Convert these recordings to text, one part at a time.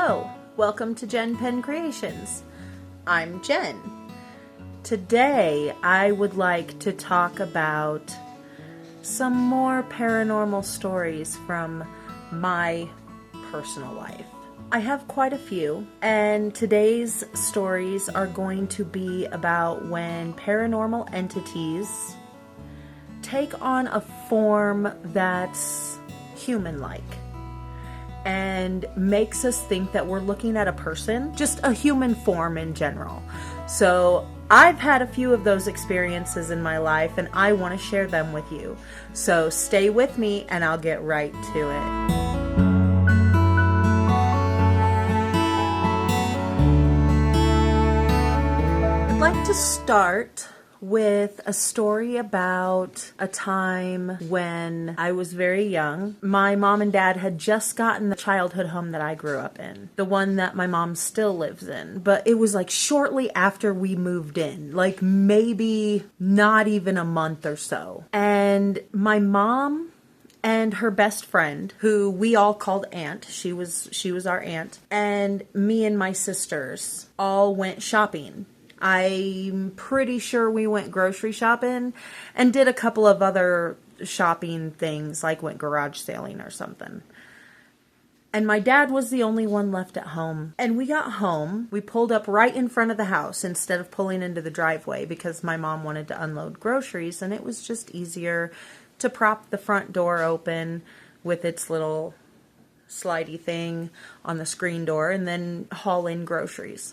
Hello, welcome to JenPenCreations. I'm Jen. Today I would like to talk about some more paranormal stories from my personal life. I have quite a few, and today's stories are going to be about when paranormal entities take on a form that's human-like and makes us think that we're looking at a person, just a human form in general. So I've had a few of those experiences in my life, and I want to share them with you. So stay with me and I'll get right to it. I'd like to start with a story about a time when I was very young. My mom and dad had just gotten the childhood home that I grew up in, the one that my mom still lives in, but it was like shortly after we moved in, like maybe not even a month or so. And my mom and her best friend, who we all called Aunt, she was our aunt, and me and my sisters all went shopping. I'm pretty sure we went grocery shopping and did a couple of other shopping things, like went garage sailing or something. And my dad was the only one left at home. And we got home, we pulled up right in front of the house instead of pulling into the driveway because my mom wanted to unload groceries, and it was just easier to prop the front door open with its little slidey thing on the screen door and then haul in groceries.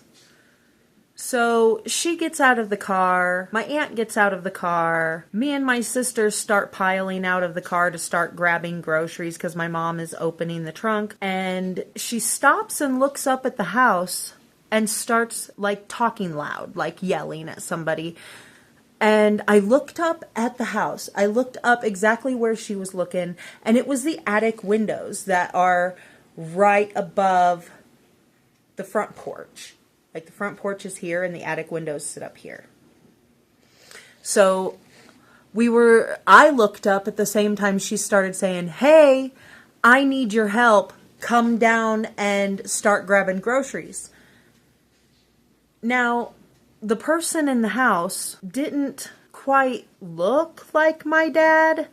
So she gets out of the car, my aunt gets out of the car, me and my sisters start piling out of the car to start grabbing groceries because my mom is opening the trunk, and she stops and looks up at the house and starts like talking loud, like yelling at somebody. And I looked up at the house. I looked up exactly where she was looking, and it was the attic windows that are right above the front porch. Like the front porch is here and the attic windows sit up here. So I looked up at the same time she started saying, "Hey, I need your help. Come down and start grabbing groceries." Now, the person in the house didn't quite look like my dad,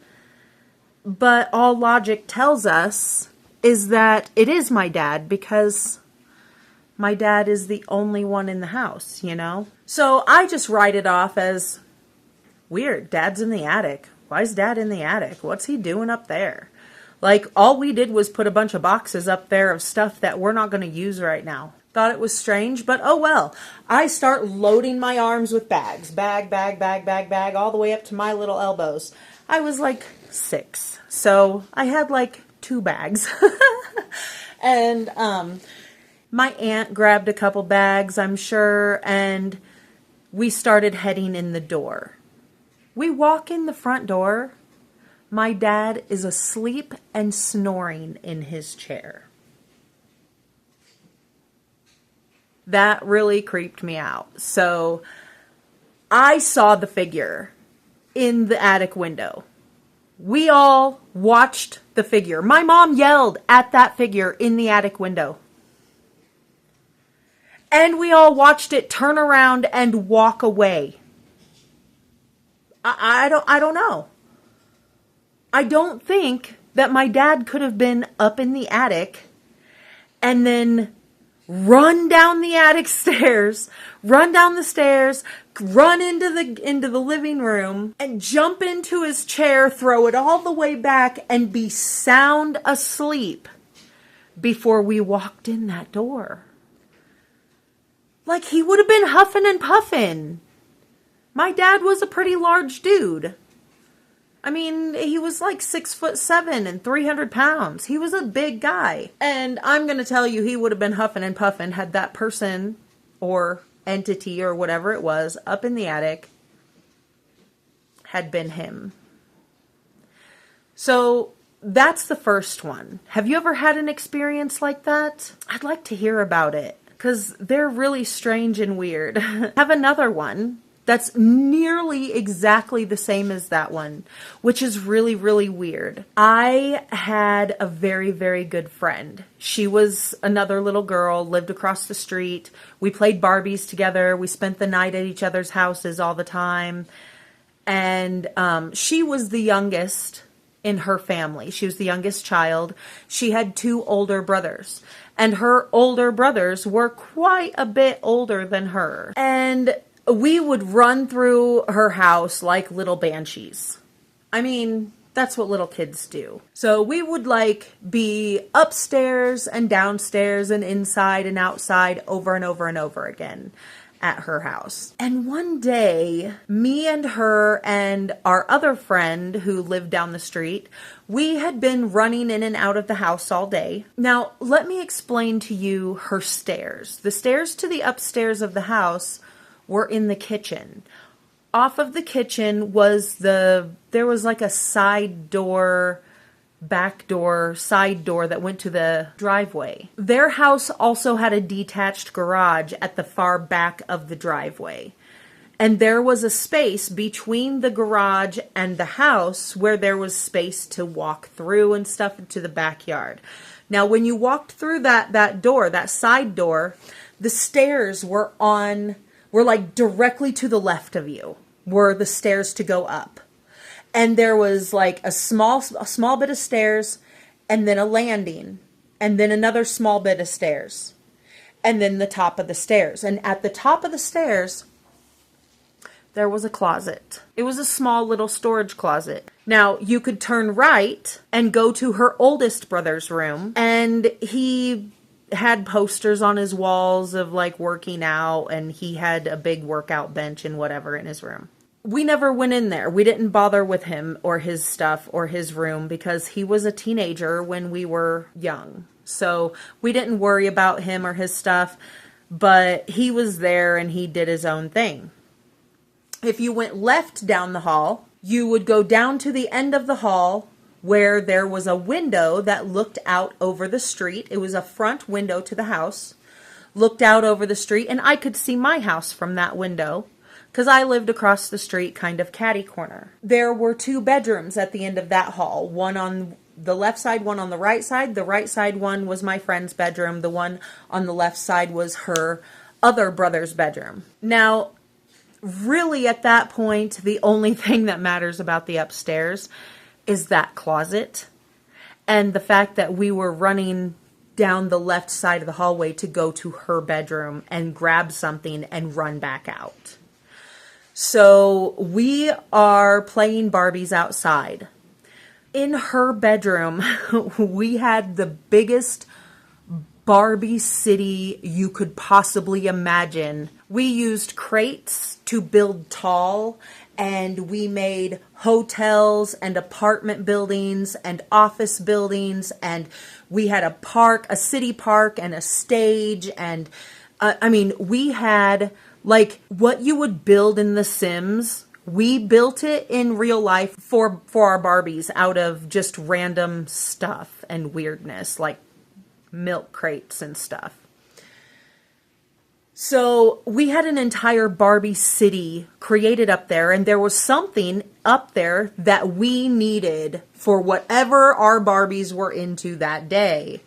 but all logic tells us is that it is my dad because my dad is the only one in the house, you know? So I just write it off as weird. Dad's in the attic. Why is Dad in the attic? What's he doing up there? Like, all we did was put a bunch of boxes up there of stuff that we're not going to use right now. Thought it was strange, but oh well. I start loading my arms with bags. Bag, all the way up to my little elbows. I was like 6, so I had like 2 bags. And, my aunt grabbed a couple bags, I'm sure, and we started heading in the door. We walk in the front door. My dad is asleep and snoring in his chair. That really creeped me out. So I saw the figure in the attic window. We all watched the figure. My mom yelled at that figure in the attic window. And we all watched it turn around and walk away. I don't know. I don't think that my dad could have been up in the attic and then run down the attic stairs, run down the stairs, run into the living room and jump into his chair, throw it all the way back and be sound asleep before we walked in that door. Like, he would have been huffing and puffing. My dad was a pretty large dude. I mean, he was like 6'7" and 300 pounds. He was a big guy. And I'm going to tell you, he would have been huffing and puffing had that person or entity or whatever it was up in the attic had been him. So that's the first one. Have you ever had an experience like that? I'd like to hear about it, because they're really strange and weird. I have another one that's nearly exactly the same as that one, which is really, really weird. I had a very, very good friend. She was another little girl, lived across the street. We played Barbies together. We spent the night at each other's houses all the time. And she was the youngest in her family. She was the youngest child. She had 2 older brothers. And her older brothers were quite a bit older than her. And we would run through her house like little banshees. I mean, that's what little kids do. So we would like be upstairs and downstairs and inside and outside over and over and over again at her house. And one day, me and her and our other friend who lived down the street, we had been running in and out of the house all day. Now, let me explain to you her stairs. The stairs to the upstairs of the house were in the kitchen. Off of the kitchen was there was like a side door, back door, side door that went to the driveway. Their house also had a detached garage at the far back of the driveway. And there was a space between the garage and the house where there was space to walk through and stuff into the backyard. Now, when you walked through that door, that side door, the stairs were like directly to the left of you, were the stairs to go up. And there was like a small bit of stairs, and then a landing, and then another small bit of stairs, and then the top of the stairs. And at the top of the stairs, there was a closet. It was a small little storage closet. Now, you could turn right and go to her oldest brother's room, and he had posters on his walls of like working out, and he had a big workout bench and whatever in his room. We never went in there. We didn't bother with him or his stuff or his room because he was a teenager when we were young. So we didn't worry about him or his stuff, but he was there and he did his own thing. If you went left down the hall, you would go down to the end of the hall where there was a window that looked out over the street. It was a front window to the house, looked out over the street, and I could see my house from that window, because I lived across the street, kind of catty corner. There were 2 bedrooms at the end of that hall, one on the left side, one on the right side. The right side one was my friend's bedroom. The one on the left side was her other brother's bedroom. Now, really at that point, the only thing that matters about the upstairs is that closet and the fact that we were running down the left side of the hallway to go to her bedroom and grab something and run back out. So we are playing Barbies outside. In her bedroom, we had the biggest Barbie city you could possibly imagine. We used crates to build tall, and we made hotels and apartment buildings and office buildings, and we had a park, a city park, and a stage, and we had like what you would build in The Sims. We built it in real life for our Barbies out of just random stuff and weirdness, like milk crates and stuff. So we had an entire Barbie city created up there, and there was something up there that we needed for whatever our Barbies were into that day.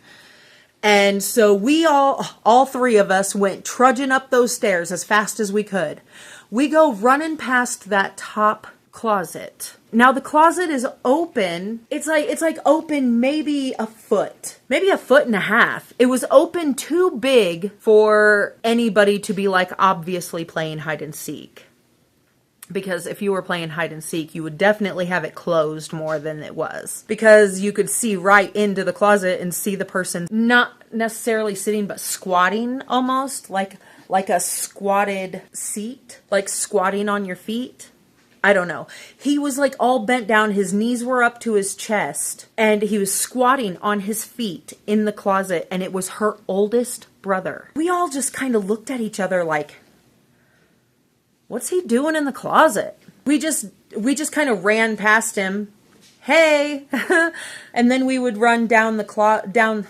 And so we all 3 of us went trudging up those stairs as fast as we could. We go running past that top closet. Now the closet is open. It's like open maybe a foot and a half. It was open too big for anybody to be like obviously playing hide and seek. Because if you were playing hide and seek, you would definitely have it closed more than it was. Because you could see right into the closet and see the person not necessarily sitting, but squatting almost, like a squatted seat, like squatting on your feet. I don't know. He was like all bent down. His knees were up to his chest, and he was squatting on his feet in the closet, and it was her oldest brother. We all just kind of looked at each other like, what's he doing in the closet? We just kind of ran past him. Hey, and then we would run down the closet. And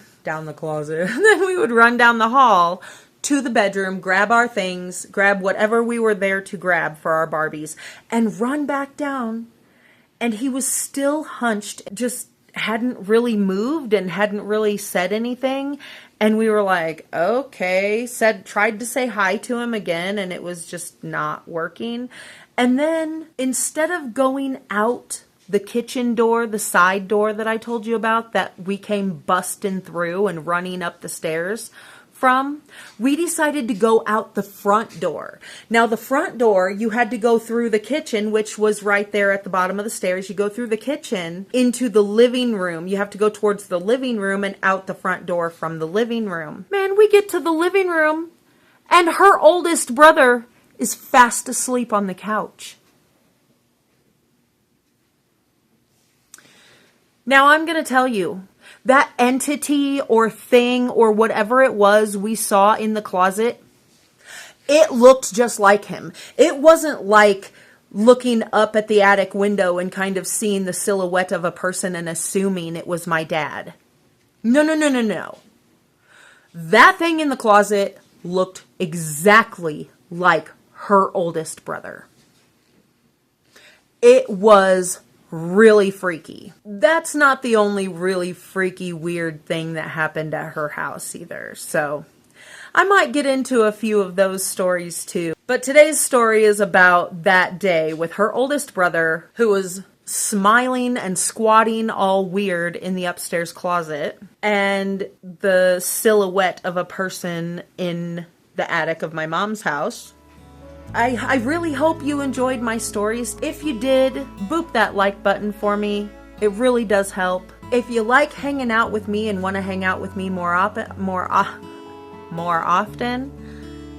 then we would run down the hall to the bedroom, grab our things, grab whatever we were there to grab for our Barbies, and run back down. And he was still hunched, just hadn't really moved and hadn't really said anything. And we were like, okay, tried to say hi to him again, and it was just not working. And then instead of going out the kitchen door, the side door that I told you about that we came busting through and running up the stairs from, we decided to go out the front door. Now the front door, you had to go through the kitchen, which was right there at the bottom of the stairs. You go through the kitchen into the living room. You have to go towards the living room and out the front door from the living room. Man, we get to the living room and her oldest brother is fast asleep on the couch. Now I'm going to tell you, that entity or thing or whatever it was we saw in the closet, it looked just like him. It wasn't like looking up at the attic window and kind of seeing the silhouette of a person and assuming it was my dad. No. That thing in the closet looked exactly like her oldest brother. It was really freaky. That's not the only really freaky, weird thing that happened at her house either. So I might get into a few of those stories too. But today's story is about that day with her oldest brother who was smiling and squatting all weird in the upstairs closet and the silhouette of a person in the attic of my mom's house. I really hope you enjoyed my stories. If you did, boop that like button for me. It really does help. If you like hanging out with me and want to hang out with me more often,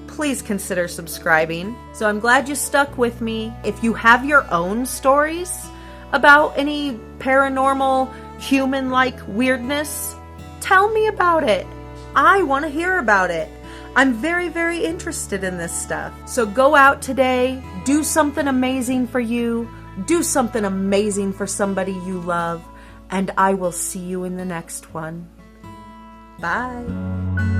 please consider subscribing. So I'm glad you stuck with me. If you have your own stories about any paranormal, human-like weirdness, tell me about it. I want to hear about it. I'm very, very interested in this stuff. So go out today, do something amazing for you, do something amazing for somebody you love, and I will see you in the next one. Bye.